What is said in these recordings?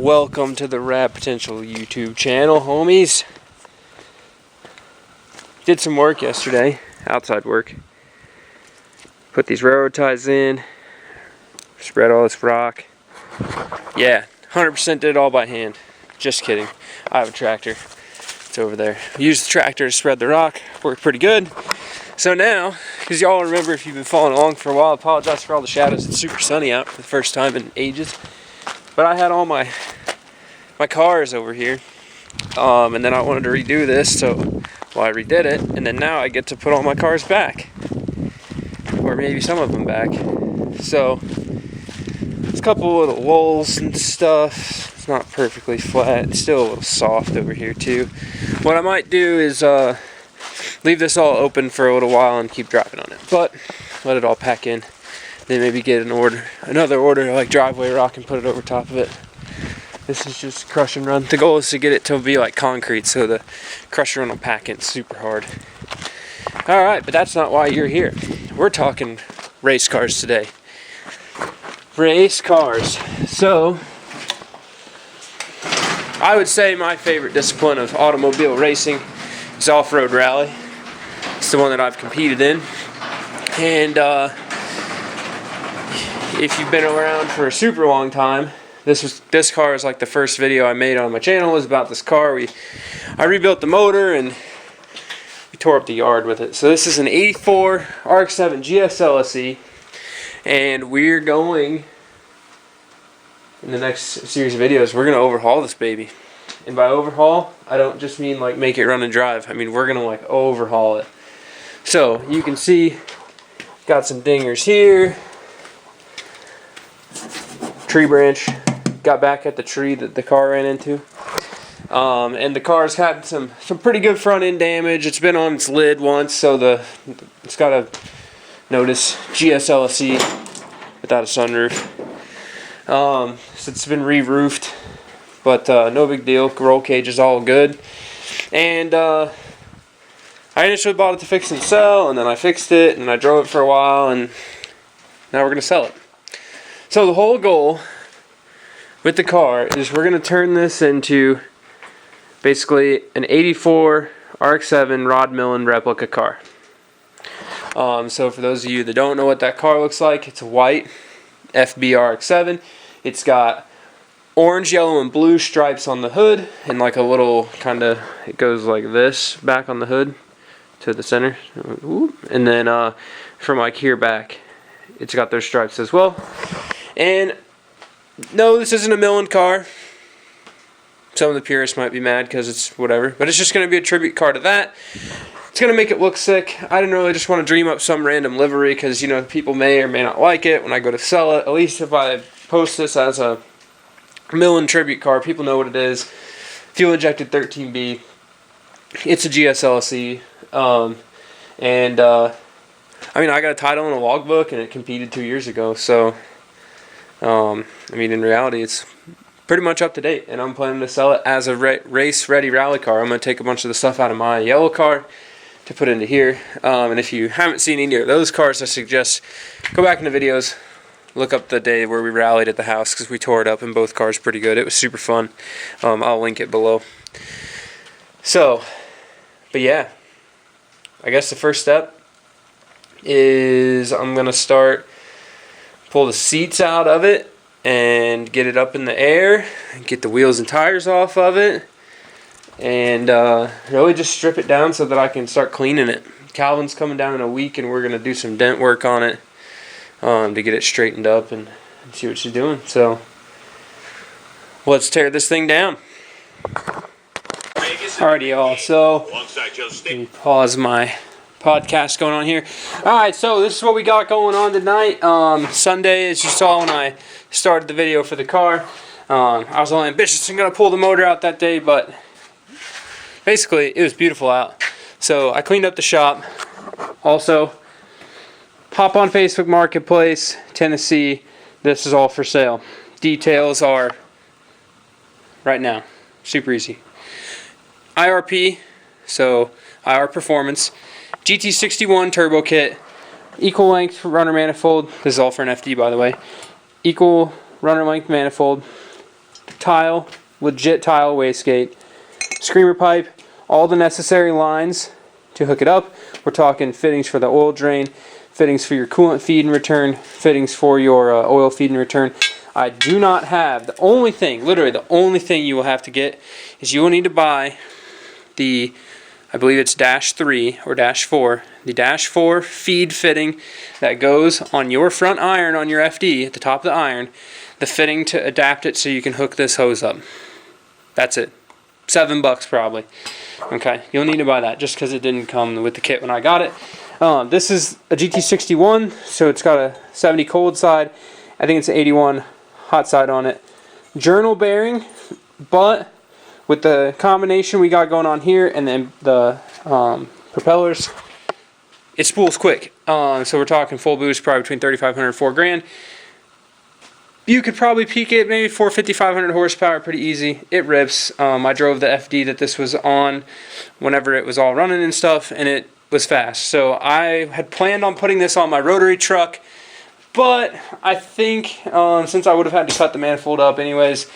Welcome to the Rad Potential YouTube channel, homies. Did some work yesterday, outside work. Put these railroad ties in, spread all this rock. Yeah, 100% did it all by hand. Just kidding. I have a tractor. It's over there. I used the tractor to spread the rock. Worked pretty good. So now, because y'all remember if you've been following along for a while, I apologize for all the shadows. It's super sunny out for the first time in ages. But I had all my cars over here, and then I wanted to redo this, so I redid it, and then now I get to put all my cars back, or maybe some of them back. So there's a couple of little lulls and stuff. It's not perfectly flat. It's still a little soft over here too. What I might do is leave this all open for a little while and keep driving on it, but let it all pack in. Then maybe get another order like driveway rock and put it over top of it. This is just crush and run. The goal is to get it to be like concrete, so the crush and run will pack in super hard. Alright, but that's not why you're here. We're talking race cars today. Race cars. So, I would say my favorite discipline of automobile racing is off-road rally. It's the one that I've competed in. And if you've been around for a super long time, this car is like the first video I made on my channel was about this car. I rebuilt the motor and we tore up the yard with it. So this is an 84 RX7 GSLSE, and we're going, in the next series of videos, we're going to overhaul this baby. And by overhaul, I don't just mean like make it run and drive. I mean we're going to like overhaul it. So you can see, got some dingers here. Tree branch, got back at the tree that the car ran into, and the car's had some pretty good front end damage. It's been on its lid once, so it's got a notice GSLSE without a sunroof. So it's been re-roofed, but no big deal. Roll cage is all good, and I initially bought it to fix and sell, and then I fixed it and I drove it for a while, and now we're gonna sell it. So the whole goal with the car is we're going to turn this into basically an 84 RX7 Rod Millen replica car. So for those of you that don't know what that car looks like, it's a white FB RX7. It's got orange, yellow, and blue stripes on the hood, and like a little kind of, it goes like this back on the hood to the center. And then from like here back, it's got those stripes as well. And no, this isn't a Millen car. Some of the purists might be mad because it's whatever, but it's just going to be a tribute car to that. It's going to make it look sick. I didn't really just want to dream up some random livery because, you know, people may or may not like it when I go to sell it. At least if I post this as a Millen tribute car, people know what it is. Fuel injected 13B. It's a GSLSE. I mean, I got a title in a logbook and it competed 2 years ago, so I mean, in reality, it's pretty much up to date, and I'm planning to sell it as a race-ready rally car. I'm going to take a bunch of the stuff out of my yellow car to put into here, and if you haven't seen any of those cars, I suggest go back in the videos, look up the day where we rallied at the house, because we tore it up, and both cars pretty good. It was super fun. I'll link it below. So, but yeah, I guess the first step is I'm going to pull the seats out of it and get it up in the air, get the wheels and tires off of it, and really just strip it down so that I can start cleaning it. Calvin's coming down in a week and we're going to do some dent work on it to get it straightened up and see what she's doing. So let's tear this thing down. Alrighty y'all, so let me pause my podcast going on here. Alright, so this is what we got going on tonight. Sunday, as you saw when I started the video for the car, I was only ambitious and gonna pull the motor out that day, but basically it was beautiful out. So I cleaned up the shop. Also, hop on Facebook Marketplace, Tennessee. This is all for sale. Details are right now. Super easy. IRP, so IR Performance. GT61 turbo kit, equal length runner manifold. This is all for an FD, by the way. Equal runner length manifold, tile, legit tile wastegate, screamer pipe, all the necessary lines to hook it up. We're talking fittings for the oil drain, fittings for your coolant feed and return, fittings for your oil feed and return. I do not have, the only thing, literally the only thing you will have to get is you will need to buy the, I believe it's -3 or -4, the -4 feed fitting that goes on your front iron on your FD at the top of the iron, the fitting to adapt it so you can hook this hose up. That's it. $7 probably. Okay, you'll need to buy that just because it didn't come with the kit when I got it. This is a GT61, so it's got a 70 cold side. I think it's an 81 hot side on it. Journal bearing, but with the combination we got going on here and then the propellers, it spools quick. So we're talking full boost, probably between 3,500 and 4 grand. You could probably peak it maybe 450, 500 horsepower, pretty easy. It rips. I drove the FD that this was on whenever it was all running and stuff, and it was fast. So I had planned on putting this on my rotary truck, but I think since I would have had to cut the manifold up anyways,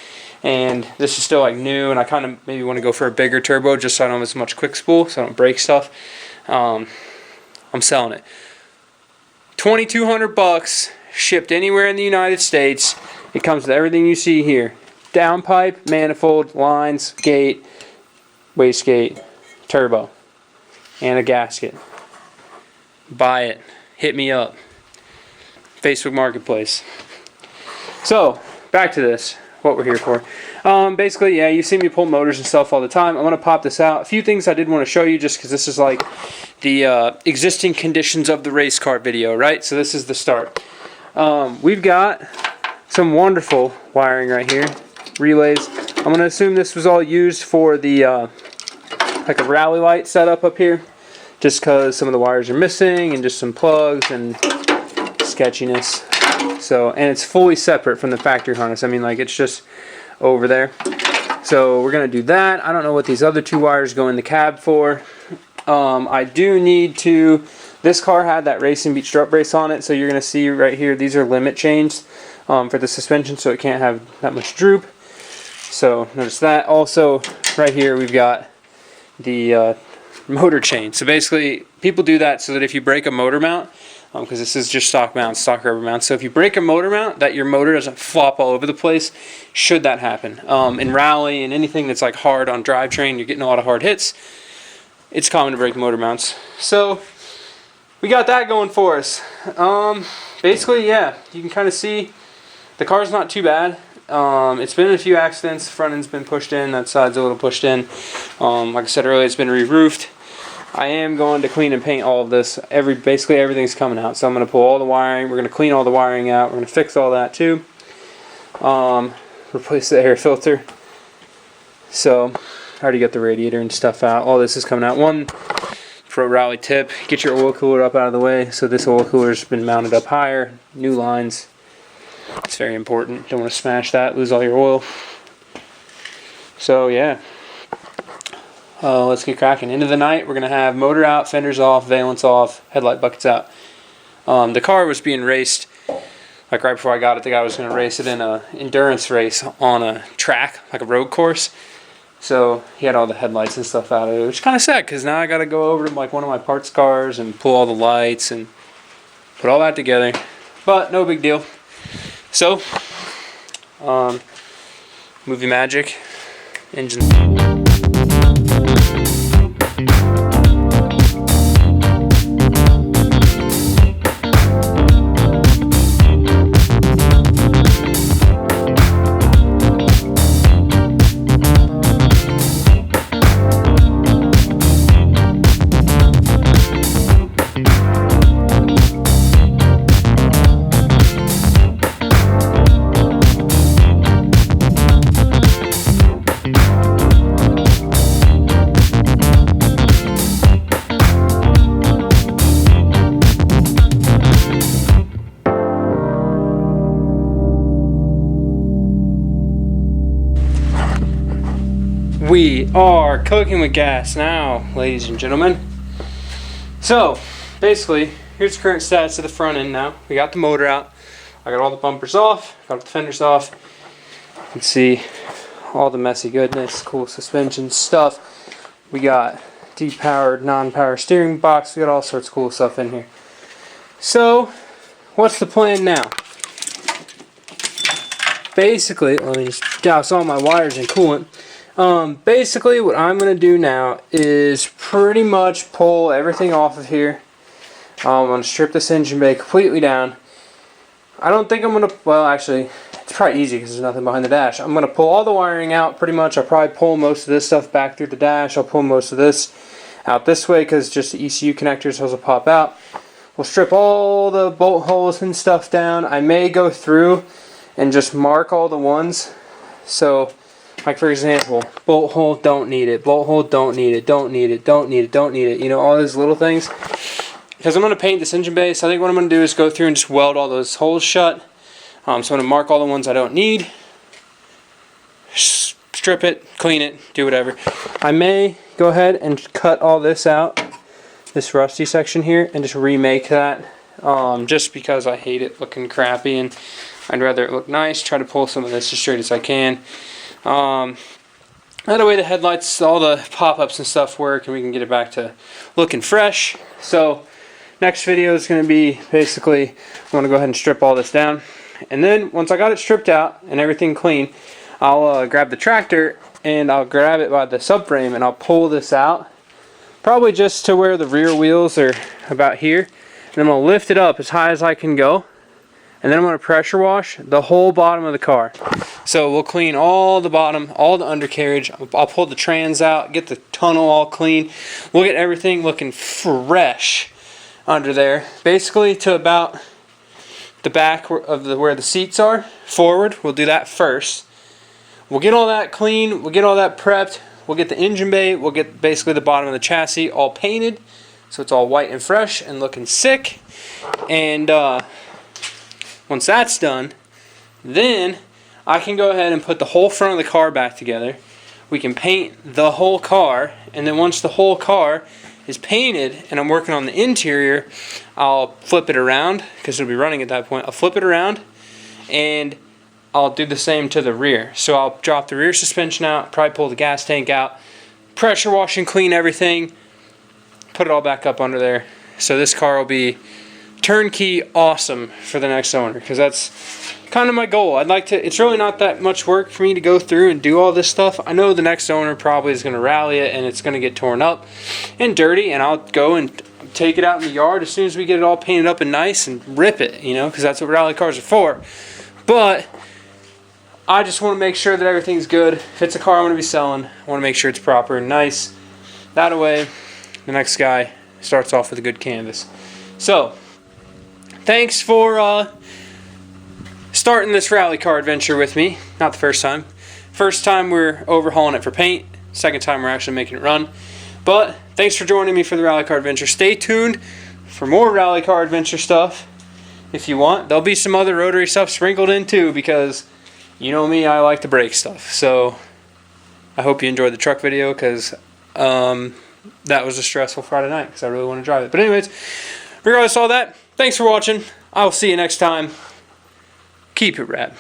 and this is still like new, and I kind of maybe want to go for a bigger turbo just so I don't have as much quick spool, so I don't break stuff, I'm selling it. $2,200, shipped anywhere in the United States. It comes with everything you see here: downpipe, manifold, lines, gate, wastegate, turbo, and a gasket. Buy it. Hit me up. Facebook Marketplace. So, back to this. What we're here for. Basically, yeah, you see me pull motors and stuff all the time. I'm going to pop this out. A few things I did want to show you just because this is like the existing conditions of the race car video, right? So this is the start. We've got some wonderful wiring right here. Relays. I'm going to assume this was all used for the like a rally light setup up here. Just because some of the wires are missing and just some plugs and sketchiness. So, and it's fully separate from the factory harness. I mean, like, it's just over there. So we're going to do that. I don't know what these other two wires go in the cab for. I do need to, this car had that Racing Beat strut brace on it, so you're going to see right here, these are limit chains for the suspension, so it can't have that much droop. So notice that. Also, right here we've got the motor chain. So basically, people do that so that if you break a motor mount, because this is just stock mount, stock rubber mount. So if you break a motor mount, that your motor doesn't flop all over the place, should that happen. In rally and anything that's like hard on drivetrain, you're getting a lot of hard hits, it's common to break motor mounts. So we got that going for us. Basically, yeah, you can kind of see the car's not too bad. It's been in a few accidents. Front end's been pushed in, that side's a little pushed in. Like I said earlier, it's been re-roofed. I am going to clean and paint all of this. Basically everything's coming out. So I'm going to pull all the wiring. We're going to clean all the wiring out. We're going to fix all that too. Replace the air filter. So I already got the radiator and stuff out. All this is coming out. One pro rally tip: get your oil cooler up out of the way. So this oil cooler's been mounted up higher. New lines. It's very important. Don't want to smash that, lose all your oil. So yeah. Let's get cracking. Into the night, we're going to have motor out, fenders off, valence off, headlight buckets out. The car was being raced, like right before I got it, the guy was going to race it in an endurance race on a track, like a road course. So he had all the headlights and stuff out of it, which is kind of sad because now I got to go over to like one of my parts cars and pull all the lights and put all that together. But no big deal. So, movie magic, engine. We are cooking with gas now, ladies and gentlemen. So, basically, here's the current status of the front end now. We got the motor out. I got all the bumpers off, got the fenders off. You can see all the messy goodness, cool suspension stuff. We got depowered, non-power steering box. We got all sorts of cool stuff in here. So, what's the plan now? Basically, let me just douse all my wires in coolant. Basically, what I'm going to do now is pretty much pull everything off of here. I'm going to strip this engine bay completely down. I don't think I'm going to, well actually, it's probably easy because there's nothing behind the dash. I'm going to pull all the wiring out pretty much. I'll probably pull most of this stuff back through the dash. I'll pull most of this out this way because just the ECU connectors will pop out. We'll strip all the bolt holes and stuff down. I may go through and just mark all the ones. So, like for example, bolt hole, don't need it. Bolt hole, don't need it. Don't need it. Don't need it. Don't need it. You know, all those little things. Because I'm going to paint this engine bay, so I think what I'm going to do is go through and just weld all those holes shut. So I'm going to mark all the ones I don't need. Strip it, clean it, do whatever. I may go ahead and cut all this out, this rusty section here, and just remake that. Just because I hate it looking crappy and I'd rather it look nice. Try to pull some of this as straight as I can. That way the headlights, all the pop-ups and stuff work and we can get it back to looking fresh. So next video is going to be basically, I'm going to go ahead and strip all this down. And then once I got it stripped out and everything clean, I'll grab the tractor and I'll grab it by the subframe and I'll pull this out. Probably just to where the rear wheels are about here. And I'm going to lift it up as high as I can go. And then I'm going to pressure wash the whole bottom of the car. So we'll clean all the bottom, all the undercarriage. I'll pull the trans out, get the tunnel all clean. We'll get everything looking fresh under there. Basically to about the back of where the seats are, forward. We'll do that first. We'll get all that clean. We'll get all that prepped. We'll get the engine bay. We'll get basically the bottom of the chassis all painted. So it's all white and fresh and looking sick. And once that's done, then I can go ahead and put the whole front of the car back together. We can paint the whole car, and then once the whole car is painted and I'm working on the interior, I'll flip it around because it'll be running at that point. I'll flip it around and I'll do the same to the rear. So I'll drop the rear suspension out, probably pull the gas tank out, pressure wash and clean everything, put it all back up under there. So this car will be turnkey awesome for the next owner, because that's kind of my goal. I'd like to, it's really not that much work for me to go through and do all this stuff. I know the next owner probably is going to rally it and it's going to get torn up and dirty, and I'll go and take it out in the yard as soon as we get it all painted up and nice and rip it, you know, because that's what rally cars are for. But I just want to make sure that everything's good. If it's a car I'm going to be selling, I want to make sure it's proper and nice. That way the next guy starts off with a good canvas. So thanks for starting this rally car adventure with me. Not the first time. First time we're overhauling it for paint. Second time we're actually making it run. But thanks for joining me for the rally car adventure. Stay tuned for more rally car adventure stuff if you want. There'll be some other rotary stuff sprinkled in too, because you know me, I like to break stuff. So I hope you enjoyed the truck video, because that was a stressful Friday night because I really want to drive it. But anyways, regardless of all that, thanks for watching. I'll see you next time. Keep it rad.